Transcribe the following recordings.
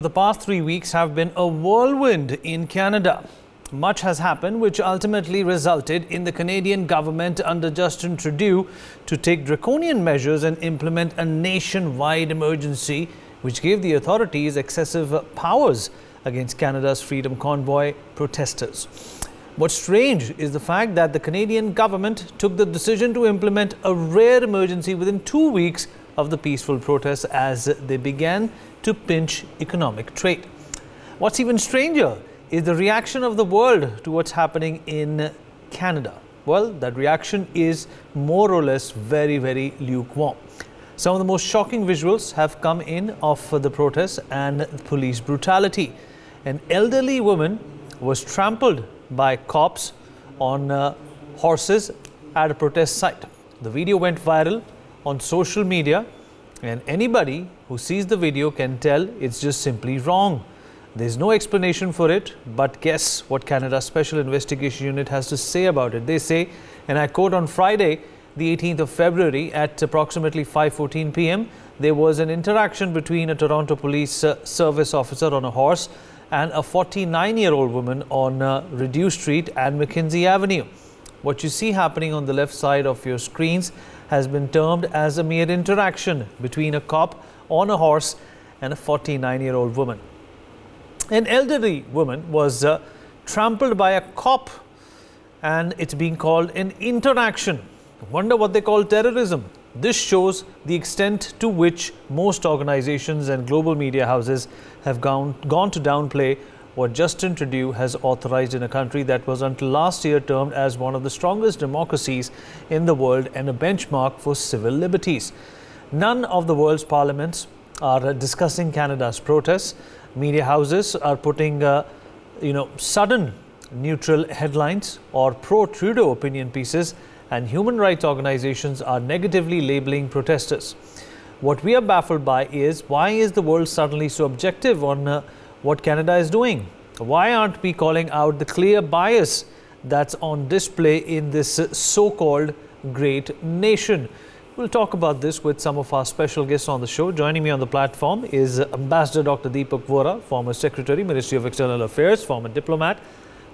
The past 3 weeks have been a whirlwind in Canada. Much has happened which ultimately resulted in the Canadian government under Justin Trudeau to take draconian measures and implement a nationwide emergency which gave the authorities excessive powers against Canada's Freedom Convoy protesters. What's strange is the fact that the Canadian government took the decision to implement a rare emergency within 2 weeks of the peaceful protests as they began to pinch economic trade. What's even stranger is the reaction of the world to what's happening in Canada. Well, that reaction is more or less very lukewarm. Some of the most shocking visuals have come in of the protests and police brutality. An elderly woman was trampled by cops on horses at a protest site. The video went viral on social media, and anybody who sees the video can tell it's just simply wrong. There's no explanation for it, but guess what Canada's Special Investigation Unit has to say about it. They say, and I quote, on Friday, the 18th of February at approximately 5:14 p.m., there was an interaction between a Toronto Police Service officer on a horse and a 49-year-old woman on Rideau Street and Mackenzie Avenue. What you see happening on the left side of your screens has been termed as a mere interaction between a cop on a horse and a 49-year-old woman. An elderly woman was trampled by a cop, and it's being called an interaction. Wonder what they call terrorism. This shows the extent to which most organizations and global media houses have gone to downplay what Justin Trudeau has authorized in a country that was until last year termed as one of the strongest democracies in the world and a benchmark for civil liberties. None of the world's parliaments are discussing Canada's protests. Media houses are putting, sudden neutral headlines or pro-Trudeau opinion pieces, and human rights organizations are negatively labeling protesters. What we are baffled by is, why is the world suddenly so objective on what Canada is doing? Why aren't we calling out the clear bias that's on display in this so-called great nation? We'll talk about this with some of our special guests on the show. Joining me on the platform is Ambassador Dr. Deepak Vora, former Secretary, Ministry of External Affairs, former diplomat.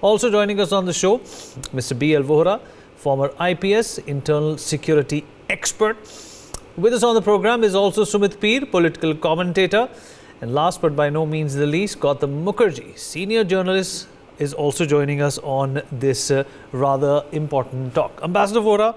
Also joining us on the show, Mr. B.L. Vora, former IPS, internal security expert. With us on the program is also Sumit Peer, political commentator. And last but by no means the least, Gautam Mukherjee, senior journalist, is also joining us on this rather important talk. Ambassador Vora,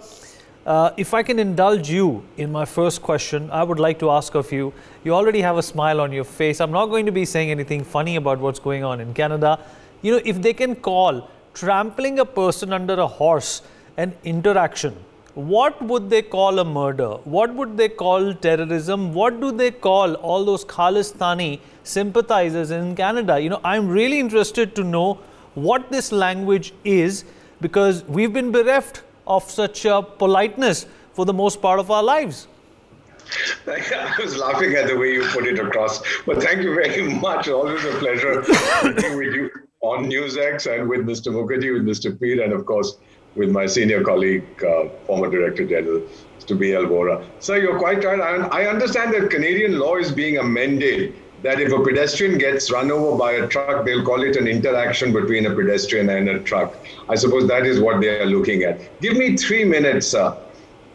if I can indulge you in my first question, I would like to ask of you, you already have a smile on your face. I'm not going to be saying anything funny about what's going on in Canada. You know, if they can call trampling a person under a horse an interaction, what would they call a murder? What would they call terrorism? What do they call all those Khalistani sympathizers in Canada? You know, I'm really interested to know what this language is, because we've been bereft of such politeness for the most part of our lives. I was laughing at the way you put it across, but thank you very much. Always a pleasure working with you on NewsX and with Mr. Mukherjee, with Mr. Peer, and of course, with my senior colleague, former Director General, Mr. B.L. Vora. Sir, you're quite right. I understand that Canadian law is being amended, that if a pedestrian gets run over by a truck, they'll call it an interaction between a pedestrian and a truck. I suppose that is what they are looking at. Give me 3 minutes, sir.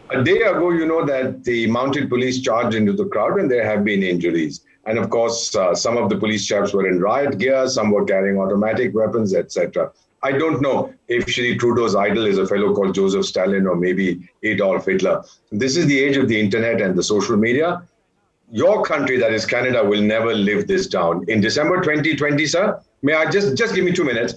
A day ago, you know that the mounted police charged into the crowd and there have been injuries. And of course, some of the police chaps were in riot gear, some were carrying automatic weapons, etc. I don't know if Shri Trudeau's idol is a fellow called Joseph Stalin or maybe Adolf Hitler. This is the age of the internet and the social media. Your country, that is Canada, will never live this down. In December 2020, sir, may I just give me 2 minutes?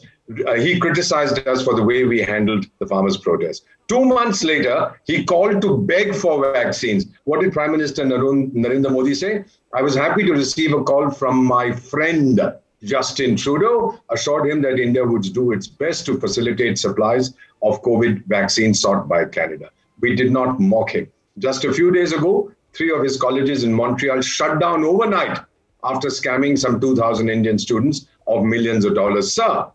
He criticized us for the way we handled the farmers' protest. 2 months later, he called to beg for vaccines. What did Prime Minister Narendra Modi say? I was happy to receive a call from my friend, Justin Trudeau, assured him that India would do its best to facilitate supplies of COVID vaccines sought by Canada. We did not mock him. Just a few days ago, 3 of his colleges in Montreal shut down overnight after scamming some 2,000 Indian students of millions of dollars. Sir,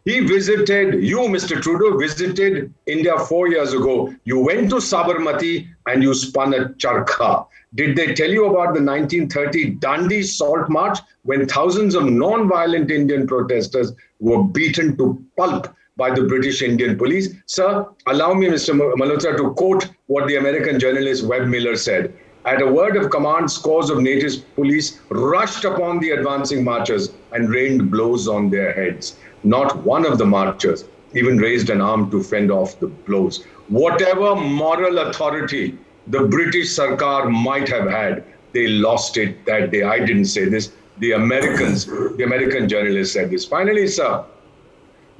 He visited, you, Mr. Trudeau, visited India 4 years ago. You went to Sabarmati and you spun a charkha. Did they tell you about the 1930 Dandi Salt March when thousands of non-violent Indian protesters were beaten to pulp by the British Indian police? Sir, allow me, Mr. Malhotra, to quote what the American journalist Webb Miller said. At a word of command, scores of native police rushed upon the advancing marchers and rained blows on their heads. Not one of the marchers even raised an arm to fend off the blows. Whatever moral authority the British Sarkar might have had, they lost it that day. I didn't say this. The American journalist said this. Finally, sir,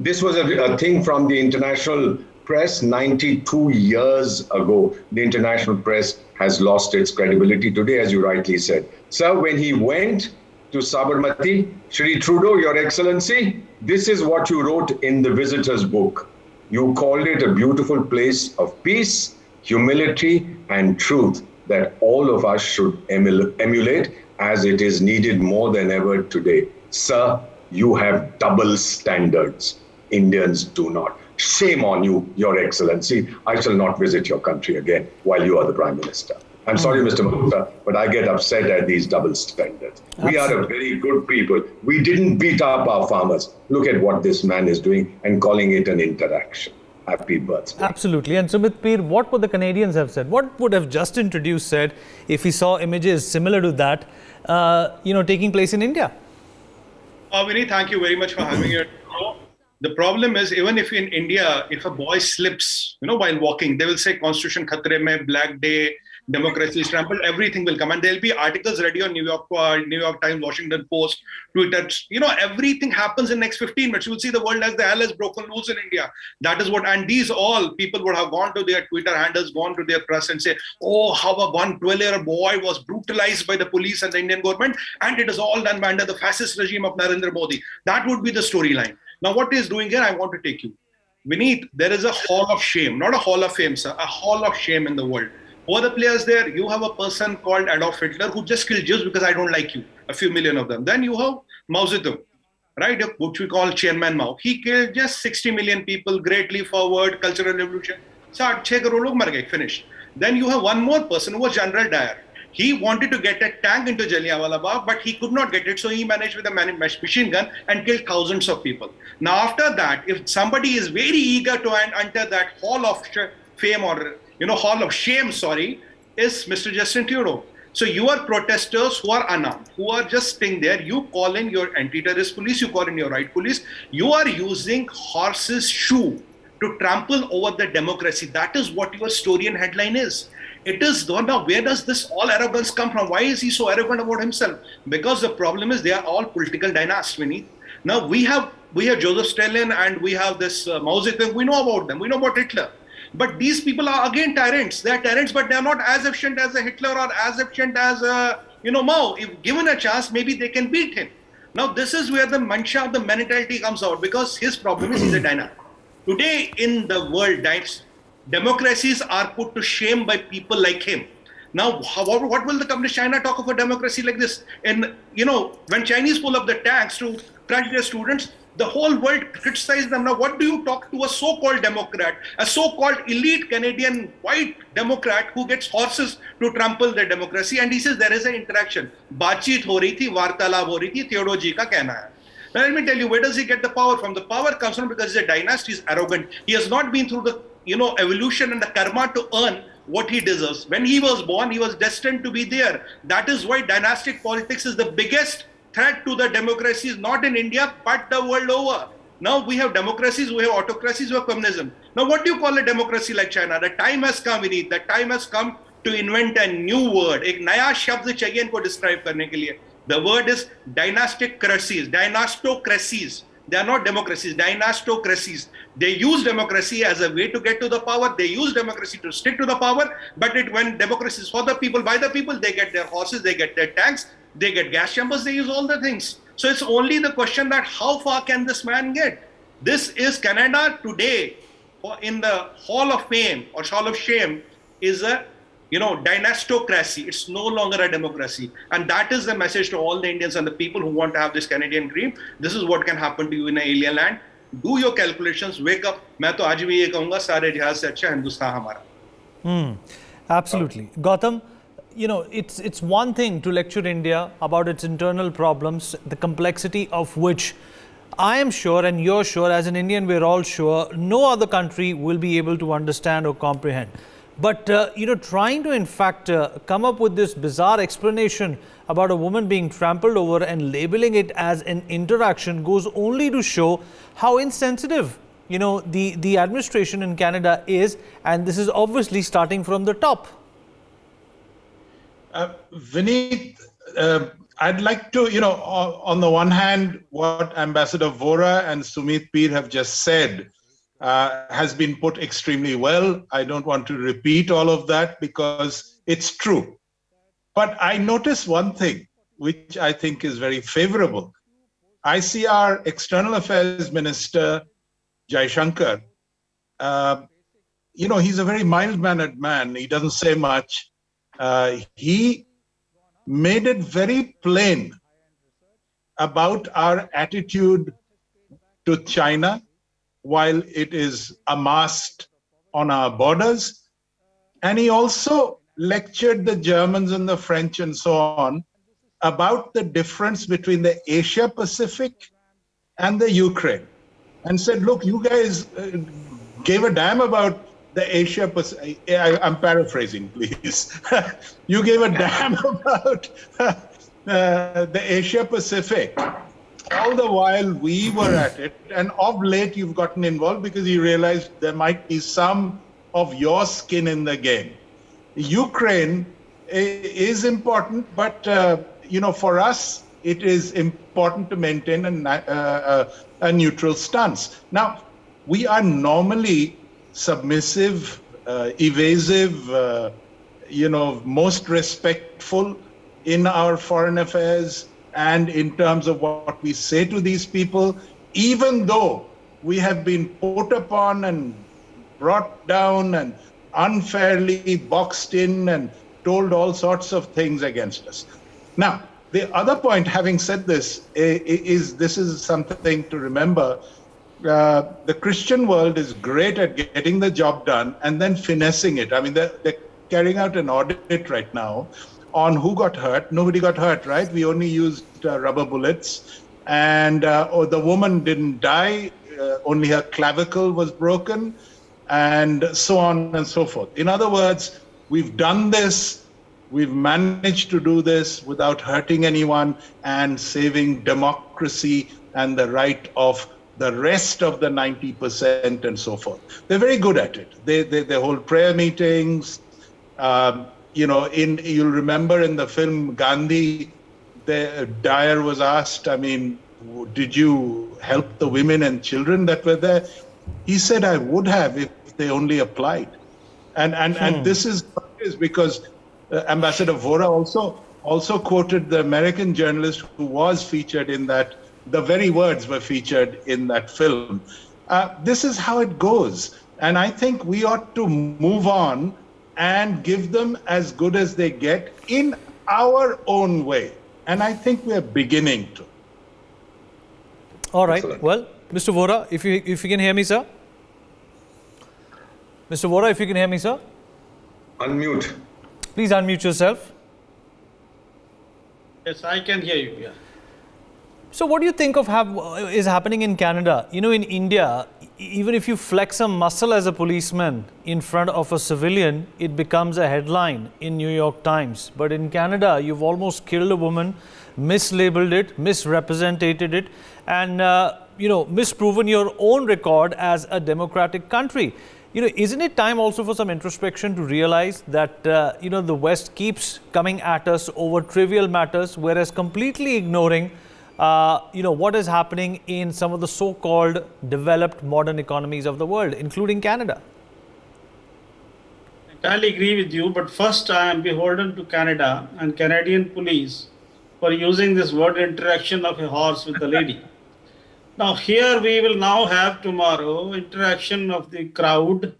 this was a thing from the international press 92 years ago. The international press has lost its credibility today, as you rightly said. Sir, when he went to Sabarmati, Shri Trudeau, Your Excellency, this is what you wrote in the visitor's book. You called it a beautiful place of peace, humility, and truth that all of us should emulate, as it is needed more than ever today. Sir, you have double standards. Indians do not. Shame on you, Your Excellency. I shall not visit your country again while you are the Prime Minister. I'm sorry, Mr. Malhotra, but I get upset at these double standards. Absolutely. We are a very good people. We didn't beat up our farmers. Look at what this man is doing and calling it an interaction. Happy birthday. Absolutely. And Sumit Peer, what would the Canadians have said? What would have Justin Trudeau said if he saw images similar to that, taking place in India? Vineet, thank you very much for having me. The problem is, even if in India, if a boy slips, while walking, they will say Constitution Khatre mein, Black Day, democracies trampled, everything will come. And there'll be articles ready on New York Times, Washington Post, Twitter. Everything happens in the next 15 minutes. You will see the world as the hell has broken loose in India. That is what, and these all people would have gone to their Twitter handles, gone to their press and say, oh, how a 12-year-old boy was brutalized by the police and the Indian government. And it is all done under the fascist regime of Narendra Modi. That would be the storyline. Now, what he is doing here, I want to take you. Vineet, there is a hall of shame, not a hall of fame, sir, a hall of shame in the world. Over the players there, you have a person called Adolf Hitler who just killed Jews because I don't like you, a few million of them. Then you have Mao Zedong, right, which we call Chairman Mao. He killed just 60 million people, great leap forward, cultural revolution. So, 6 crore log mar gaye, finished. Then you have one more person who was General Dyer. He wanted to get a tank into Jallianwala Bagh, but he could not get it. So he managed with a machine gun and killed thousands of people. Now, after that, if somebody is very eager to enter that hall of fame or, hall of shame, is Mr. Justin Trudeau. So you are protesters who are unarmed, who are just staying there. You call in your anti-terrorist police, you call in your right police. You are using horse's shoe to trample over the democracy. That is what your story and headline is. It is, now where does this all arrogance come from? Why is he so arrogant about himself? Because the problem is they are all political dynasts, Vineet. Now we have Joseph Stalin and we have this Mao Zedong. We know about them. We know about Hitler. But these people are again tyrants. They are tyrants, but they are not as efficient as a Hitler or as efficient as Mao. If given a chance, maybe they can beat him. Now this is where the mancha of the mentality comes out, because his problem is he's a dynast. Today in the world, democracies are put to shame by people like him. Now, what will the Communist China talk of a democracy like this? And, when Chinese pull up the tanks to crush their students, the whole world criticizes them. Now, what do you talk to a so-called Democrat, a so-called elite Canadian white Democrat who gets horses to trample their democracy? And he says there is an interaction. Baatcheet ho rahi thi, vartalab ho rahi thi, Trudeau ji ka kehna hai. Now, let me tell you, where does he get the power from? The power comes from because he's a dynasty, he's arrogant. He has not been through the evolution and the karma to earn what he deserves. When he was born, he was destined to be there. That is why dynastic politics is the biggest threat to the democracies, not in India, but the world over. Now we have democracies, we have autocracies, we have communism. Now what do you call a democracy like China? The time has come, Vineet. The time has come to invent a new word. एक नया शब्द चाहिए इनको describe करने के लिए. The word is dynastocracies. Dynastocracies. They are not democracies, dynastocracies. They use democracy as a way to get to the power. They use democracy to stick to the power. But when democracy is for the people, by the people, they get their horses, they get their tanks, they get gas chambers, they use all the things. So it's only the question that how far can this man get? This is Canada today in the Hall of Fame or Hall of Shame is a dynastocracy. It's no longer a democracy. And that is the message to all the Indians and the people who want to have this Canadian dream. This is what can happen to you in an alien land. Do your calculations, wake up. मैं तो आज भी ये कहूँगा सारे जहाज से अच्छा हिंदुस्तान हमारा. Absolutely. Gautam, it's one thing to lecture India about its internal problems, the complexity of which I am sure, and you're sure, as an Indian, we're all sure, no other country will be able to understand or comprehend. But, trying to, in fact, come up with this bizarre explanation about a woman being trampled over and labeling it as an interaction goes only to show how insensitive, the administration in Canada is. And this is obviously starting from the top. Vineet, I'd like to, on the one hand, what Ambassador Vora and Sumit Peer have just said has been put extremely well. I don't want to repeat all of that because it's true. But I notice one thing, which I think is very favorable. I see our External Affairs Minister, Jaishankar. He's a very mild-mannered man. He doesn't say much. He made it very plain about our attitude to China while it is amassed on our borders. And he also lectured the Germans and the French and so on about the difference between the Asia Pacific and the Ukraine, and said, look, you guys gave a damn about the Asia Pacific. I'm paraphrasing, please. You gave a damn about the Asia Pacific. All the while we were at it, and of late you've gotten involved because you realized there might be some of your skin in the game. Ukraine is important, but for us it is important to maintain a neutral stance. Now, we are normally submissive, evasive, most respectful in our foreign affairs and in terms of what we say to these people, even though we have been put upon and brought down and unfairly boxed in and told all sorts of things against us. Now, the other point, having said this, is something to remember. The Christian world is great at getting the job done and then finessing it. I mean, they're carrying out an audit right now on who got hurt. Nobody got hurt, right? We only used rubber bullets. And the woman didn't die. Only her clavicle was broken, and so on and so forth. In other words, we've done this. We've managed to do this without hurting anyone and saving democracy and the right of the rest of the 90% and so forth. They're very good at it. They hold prayer meetings. You'll remember in the film Gandhi, Dyer was asked, did you help the women and children that were there? He said, I would have if they only applied. And this is because Ambassador Vora also quoted the American journalist who was featured in that. The very words were featured in that film. This is how it goes. And I think we ought to move on and give them as good as they get in our own way. And I think we're beginning to. All right. Excellent. Well, Mr. Vora, if you can hear me, sir. Mr. Vora, if you can hear me, sir. Unmute. Please unmute yourself. Yes, I can hear you. Yeah. So what do you think of is happening in Canada? In India, even if you flex a muscle as a policeman in front of a civilian, it becomes a headline in New York Times. But in Canada, you've almost killed a woman, mislabeled it, misrepresented it, and, misproven your own record as a democratic country. Isn't it time also for some introspection to realize that, the West keeps coming at us over trivial matters, whereas completely ignoring what is happening in some of the so-called developed modern economies of the world, including Canada? I entirely agree with you, but first I am beholden to Canada and Canadian police for using this word interaction of a horse with the lady. Now here we will now have tomorrow interaction of the crowd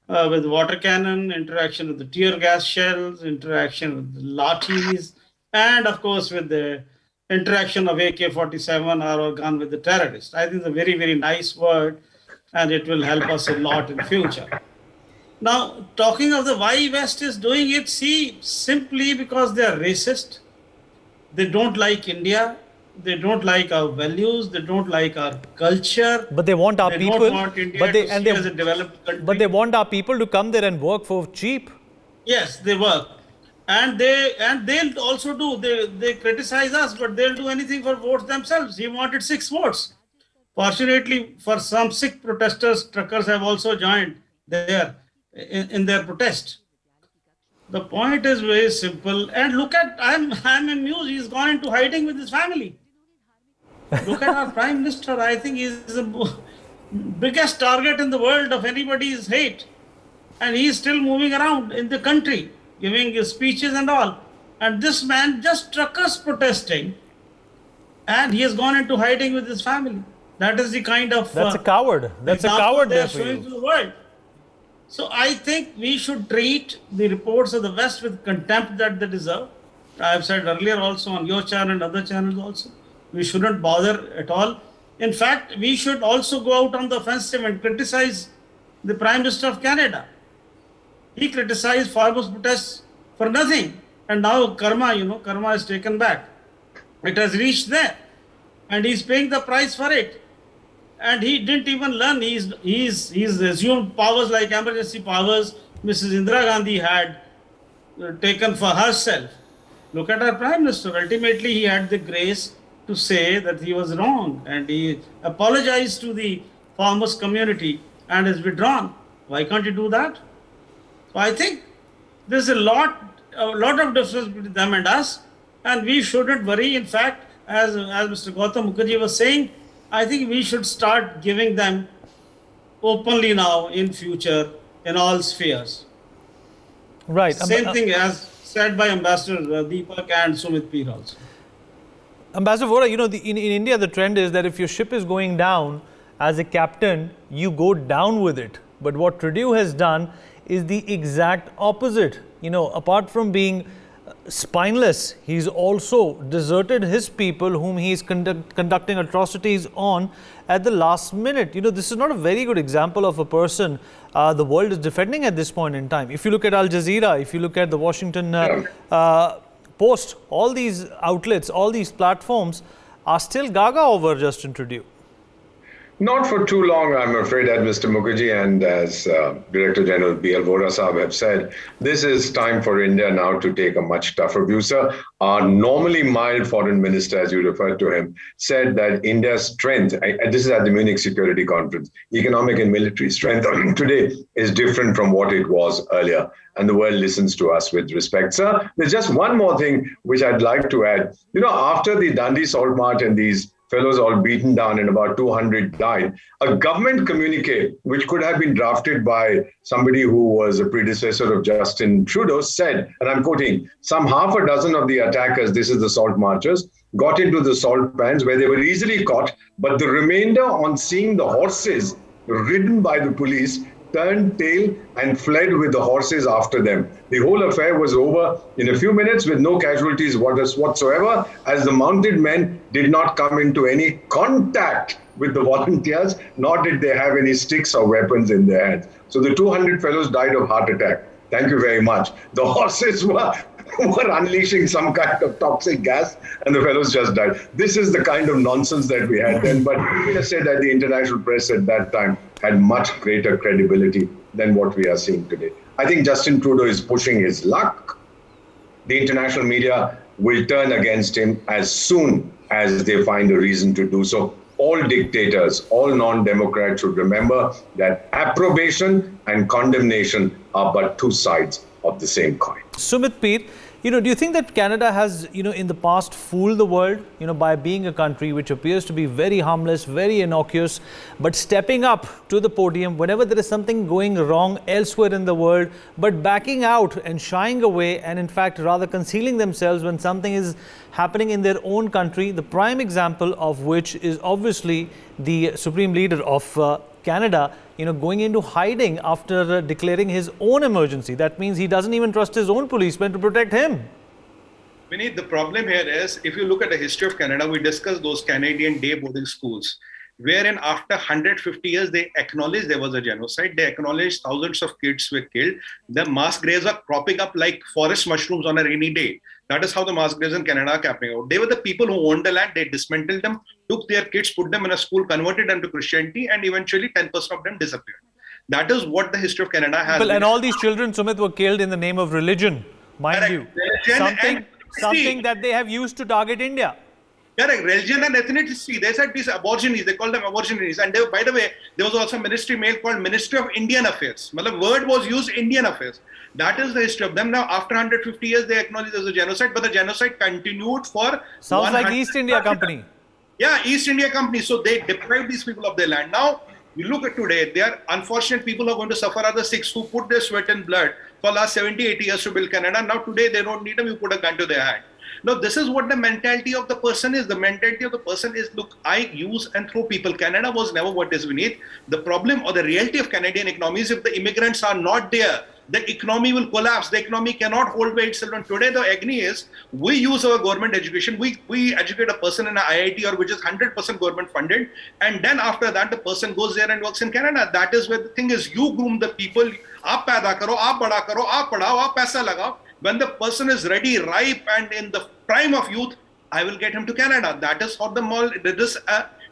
with water cannon, interaction with the tear gas shells, interaction with the lathis, and of course with the interaction of AK-47 or a gun with the terrorist. I think it's a very, very nice word, and it will help us a lot in future. Now, talking of the why West is doing it, see, simply because they are racist. They don't like India. They don't like our values. They don't like our culture. But they want our people. They don't want India to see as a developed country. But they want our people to come there and work for cheap. Yes, they work. And they'll also do. They criticize us, but they'll do anything for votes themselves. He wanted 6 votes. Fortunately, for some Sikh protesters, truckers have also joined there in their protest. The point is very simple. And look at, I'm amused, he's gone into hiding with his family. Look at our Prime Minister. I think he's the biggest target in the world of anybody's hate. And he's still moving around in the country, giving his speeches and all. And this man, just truckers protesting, and he has gone into hiding with his family. That is the kind of... That's a coward. That's a coward they there are for showing you. to the world. So I think we should treat the reports of the West with contempt that they deserve. I have said earlier also on your channel and other channels also. We shouldn't bother at all. In fact, we should also go out on the offensive and criticize the Prime Minister of Canada. He criticized farmers' protests for nothing. And now karma, karma is taken back. It has reached there. And he's paying the price for it. And he didn't even learn. He's assumed powers like emergency powers Mrs. Indira Gandhi had taken for herself. Look at our Prime Minister. Ultimately, he had the grace to say that he was wrong. And he apologized to the farmers' community and is withdrawn. Why can't he do that? So I think there's a lot of difference between them and us. And we shouldn't worry. In fact, as Mr. Gautam Mukherjee was saying, I think we should start giving them openly now in future in all spheres. Right. Same thing as said by Ambassador Deepak and Sumit Peer also. Ambassador Vora, in India, the trend is that if your ship is going down, as a captain, you go down with it. But what Trudeau has done is the exact opposite. Apart from being spineless, he's also deserted his people whom he is conducting atrocities on at the last minute. This is not a very good example of a person the world is defending at this point in time. If you look at Al Jazeera, if you look at the Washington Post, all these outlets, all these platforms are still gaga over Justin Trudeau. Not for too long, I'm afraid, as Mr. Mukherjee and as Director General B.L. Vora Saab have said. This is time for India now to take a much tougher view, sir. Our normally mild foreign minister, as you referred to him, said that India's strength, and this is at the Munich Security Conference, economic and military strength today is different from what it was earlier. And the world listens to us with respect. Sir, there's just one more thing which I'd like to add. After the Dundee Salt March and these fellows all beaten down and about 200 died, a government communique, which could have been drafted by somebody who was a predecessor of Justin Trudeau, said, and I'm quoting, some half a dozen of the attackers, this is the salt marchers, got into the salt pans where they were easily caught, but the remainder, on seeing the horses ridden by the police, turned tail and fled with the horses after them. The whole affair was over in a few minutes with no casualties whatsoever, as the mounted men did not come into any contact with the volunteers, nor did they have any sticks or weapons in their hands. So the 200 fellows died of heart attack. Thank you very much. The horses were unleashing some kind of toxic gas and the fellows just died. This is the kind of nonsense that we had then. But we must say that the international press at that time had much greater credibility than what we are seeing today. I think Justin Trudeau is pushing his luck. The international media will turn against him as soon as they find a reason to do so. All dictators, all non-democrats should remember that approbation and condemnation are but two sides of the same coin. Sumit Peer, do you think that Canada has, in the past fooled the world, by being a country which appears to be very harmless, very innocuous, but stepping up to the podium whenever there is something going wrong elsewhere in the world, but backing out and shying away and in fact rather concealing themselves when something is happening in their own country, the prime example of which is obviously the Supreme Leader of Canada, going into hiding after declaring his own emergency. That means he doesn't even trust his own policemen to protect him. Vineet, the problem here is, if you look at the history of Canada, we discussed those Canadian day boarding schools, wherein after 150 years, they acknowledged there was a genocide. They acknowledged thousands of kids were killed. The mass graves are cropping up like forest mushrooms on a rainy day. That is how the mass graves in Canada are happening out. They were the people who owned the land. They dismantled them, took their kids, put them in a school, converted them to Christianity, and eventually 10% of them disappeared. That is what the history of Canada has. Well, and all these children, Sumit, were killed in the name of religion, mind you. Something that they have used to target India. Correct. Religion and ethnicity. They said these aborigines. They called them aborigines. And they, by the way, there was also a ministry mail called Ministry of Indian Affairs. The word was used, Indian Affairs. That is the history of them. Now, after 150 years, they acknowledge there's a genocide, but the genocide continued for... Sounds like East India Company. Yeah, East India Company. So they deprived these people of their land. Now, you look at today, they are unfortunate people who are going to suffer are the Sikhs who put their sweat and blood for the last 70, 80 years to build Canada. Now, today, they don't need them. You put a gun to their hand. Now, this is what the mentality of the person is. The mentality of the person is, look, I use and throw people. Canada was never what is beneath. The problem or the reality of Canadian economy is if the immigrants are not there, the economy will collapse. The economy cannot hold by itself. And today, the agony is, we use our government education. We educate a person in an IIT or which is 100% government funded. And then after that, the person goes there and works in Canada. That is where the thing is, you groom the people. Aap paida karo, aap bada karo, aap padhao, aap paisa lagao. When the person is ready, ripe, and in the prime of youth, I will get him to Canada. That is how the mall.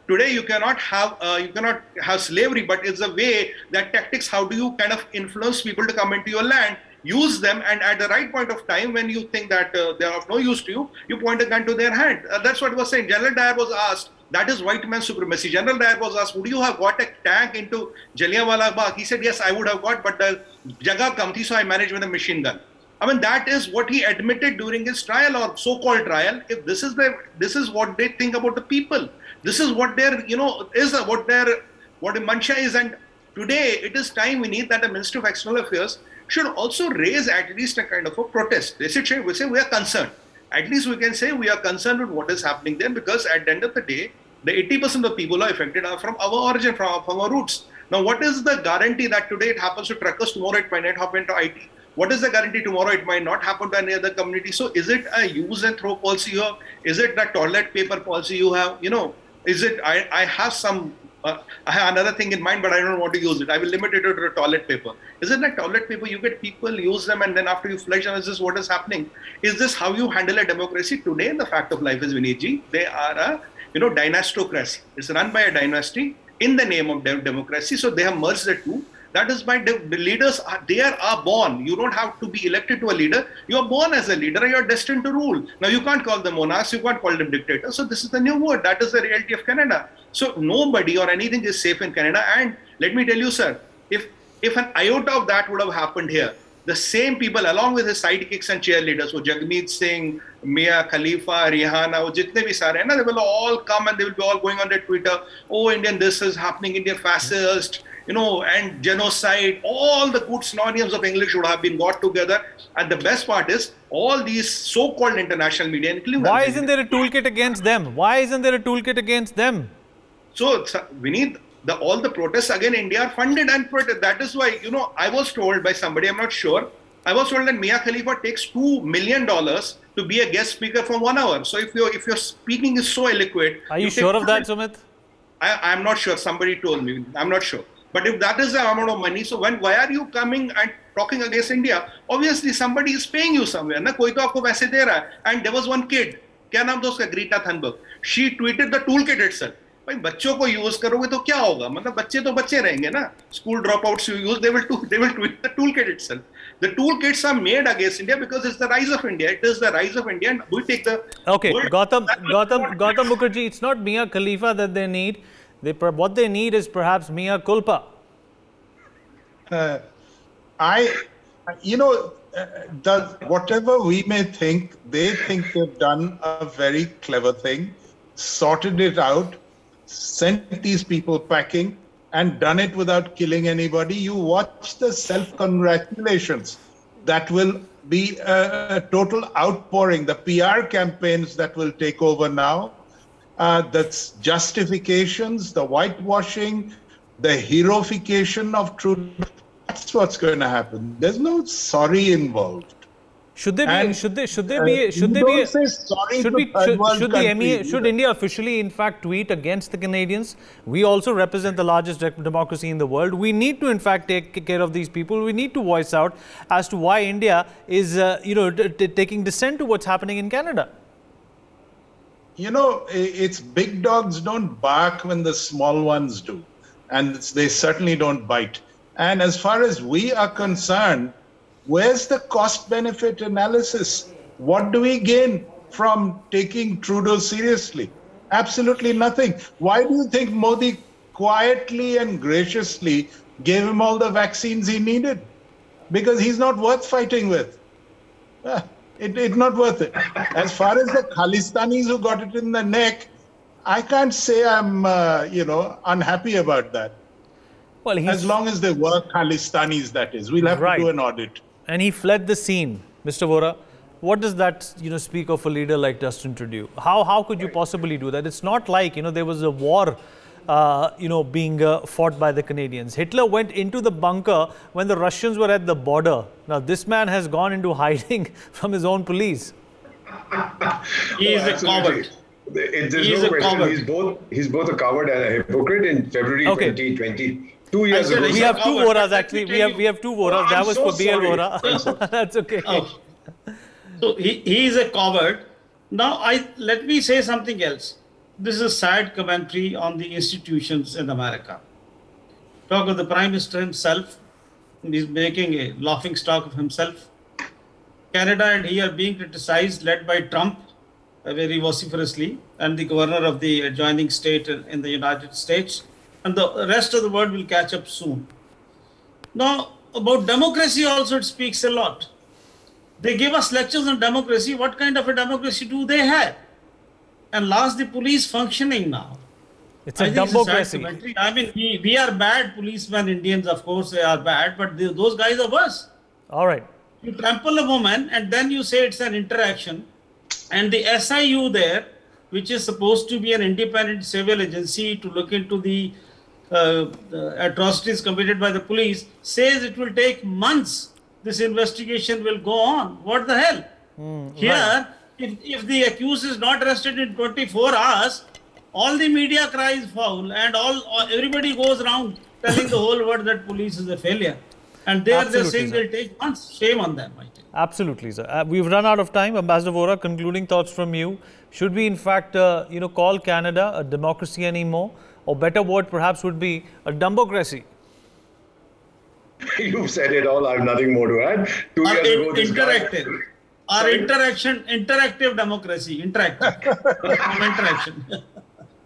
Today you cannot have slavery, but it's a way that tactics. How do you kind of influence people to come into your land? Use them, and at the right point of time, when you think that they are of no use to you, you point a gun to their hand. That's what he was saying. General Dyer was asked. That is white man supremacy. General Dyer was asked, would you have got a tank into Jallianwala Bagh? He said, yes, I would have got, but the jagah kam thi, so I managed with a machine gun. I mean, that is what he admitted during his trial or so-called trial. If this is what they think about the people. This is what their, what the mantra is. And today it is time we need that the Ministry of External Affairs should also raise at least a kind of a protest. They should say, we are concerned. At least we can say we are concerned with what is happening there, because at the end of the day, the 80% of people who are affected are from our origin, from our roots. Now, what is the guarantee that today it happens to truckers, tomorrow it might not happen to IT? What is the guarantee tomorrow it might not happen to any other community? So is it a use and throw policy you have? Is it the toilet paper policy you have? Is it, I have some, I have another thing in mind, but I don't want to use it. I will limit it to the toilet paper. Is it like toilet paper? You get people, use them, and then after you flush, and is this what is happening? Is this how you handle a democracy? Today, the fact of life is, Vineetji, they are a, dynastocracy. It's run by a dynasty in the name of democracy. So they have merged the two. That is why the leaders are born. You don't have to be elected to a leader. You are born as a leader and you are destined to rule. Now, you can't call them monarchs. You can't call them dictators. So this is the new word. That is the reality of Canada. So nobody or anything is safe in Canada. And let me tell you, sir, if an iota of that would have happened here, the same people along with his sidekicks and cheerleaders, so Jagmeet Singh, Mia Khalifa, Rihanna, jitne bhi sare, they will all come and they will be all going on their Twitter, oh, Indian, this is happening, Indian fascist, and genocide. All the good synonyms of English would have been got together. And the best part is, all these so-called international media, including... Why isn't there a toolkit against them? Why isn't there a toolkit against them? So, Vineet, all the protests against India are funded and protected. That is why, I was told by somebody, I'm not sure, I was told that Mia Khalifa takes $2 million to be a guest speaker for 1 hour. So if your speaking is so eloquent... Are you sure of that, Sumit? I'm not sure. Somebody told me. I'm not sure. But if that is the amount of money, so why are you coming and talking against India? Obviously, somebody is paying you somewhere. Na koi to aapko paise de raha hai. And there was one kid, kya naam tha uska, Greta Thunberg. She tweeted the toolkit itself. भाई बच्चों को use करोगे तो क्या होगा? मतलब बच्चे तो बच्चे रहेंगे ना. School dropouts you use, they will tweet the toolkit itself. The toolkits are made against India because it's the rise of India. It is the rise of India, and we take the... Okay, Gautam Mukherjee, it's not Mia Khalifa that they need. What they need is perhaps Mia Culpa. Whatever we may think, they think they've done a very clever thing, sorted it out, sent these people packing, and done it without killing anybody. You watch the self-congratulations. That will be a total outpouring. The PR campaigns that will take over now, that's justifications, the whitewashing, the heroification of truth. That's what's going to happen. There's no sorry involved. Should India officially in fact tweet against the Canadians? We also represent the largest democracy in the world. We need to in fact take care of these people. We need to voice out as to why India is taking dissent to what's happening in Canada. You know, it's big dogs don't bark when the small ones do, and they certainly don't bite. And as far as we are concerned, where's the cost-benefit analysis? What do we gain from taking Trudeau seriously? Absolutely nothing. Why do you think Modi quietly and graciously gave him all the vaccines he needed? Because he's not worth fighting with. It's not worth it. As far as the Khalistanis who got it in the neck, I can't say I'm, unhappy about that. Well, as long as they were Khalistanis, that is. We'll have to do an audit. And he fled the scene. Mr. Vora, what does that, speak of a leader like Justin Trudeau? How could you possibly do that? It's not like, there was a war, being fought by the Canadians. Hitler went into the bunker when the Russians were at the border. Now, this man has gone into hiding from his own police. He is a coward. There's no question. He's both a coward and a hypocrite. In February 2020. 2 years ago. We have two Voras actually. We have two Voras. That was for BL Vora. That's okay. Oh. So he is a coward. Now let me say something else. This is a sad commentary on the institutions in America. Talk of the Prime Minister himself. He's making a laughing stock of himself. Canada and he are being criticized, led by Trump very vociferously, and the governor of the adjoining state in the United States. And the rest of the world will catch up soon. Now, about democracy also it speaks a lot. They give us lectures on democracy. What kind of a democracy do they have? And last, the police functioning now. It's a democracy. I mean, we are bad policemen, Indians, of course, they are bad, but those guys are worse. All right. You trample a woman and then you say it's an interaction. And the SIU there, which is supposed to be an independent civil agency to look into the atrocities committed by the police, says it will take months. This investigation will go on. What the hell? Here, if the accused is not arrested in 24 hours, all the media cries foul and everybody goes around telling the whole world that police is a failure. And they're saying they'll take months. Shame on them, I think. Absolutely, sir. We've run out of time. Ambassador Vora, concluding thoughts from you. Should we, in fact, call Canada a democracy anymore? Or better word perhaps would be a democracy? You've said it all. I have nothing more to add. 2 years ago, this interactive. Interactive democracy. Interaction.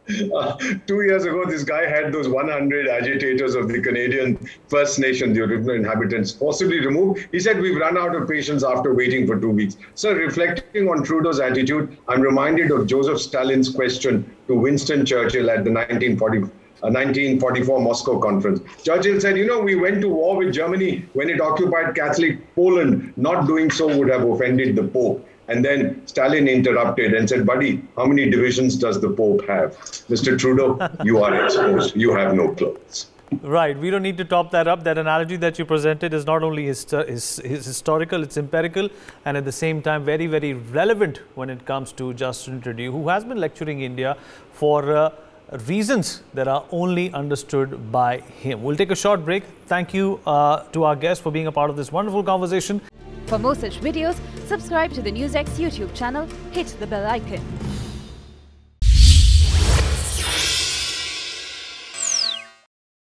2 years ago, this guy had those 100 agitators of the Canadian First Nation, the original inhabitants, forcibly removed. He said, we've run out of patience after waiting for 2 weeks. So reflecting on Trudeau's attitude, I'm reminded of Joseph Stalin's question to Winston Churchill at the 1944 Moscow conference. Churchill said, we went to war with Germany when it occupied Catholic Poland. Not doing so would have offended the Pope. And then Stalin interrupted and said, buddy, how many divisions does the Pope have? Mr. Trudeau, you are exposed. You have no clothes. Right. We don't need to top that up. That analogy that you presented is not only historical, it's empirical, and at the same time very, very relevant when it comes to Justin Trudeau, who has been lecturing India for reasons that are only understood by him. We'll take a short break. Thank you to our guests for being a part of this wonderful conversation. For more such videos, subscribe to the NewsX YouTube channel, hit the bell icon.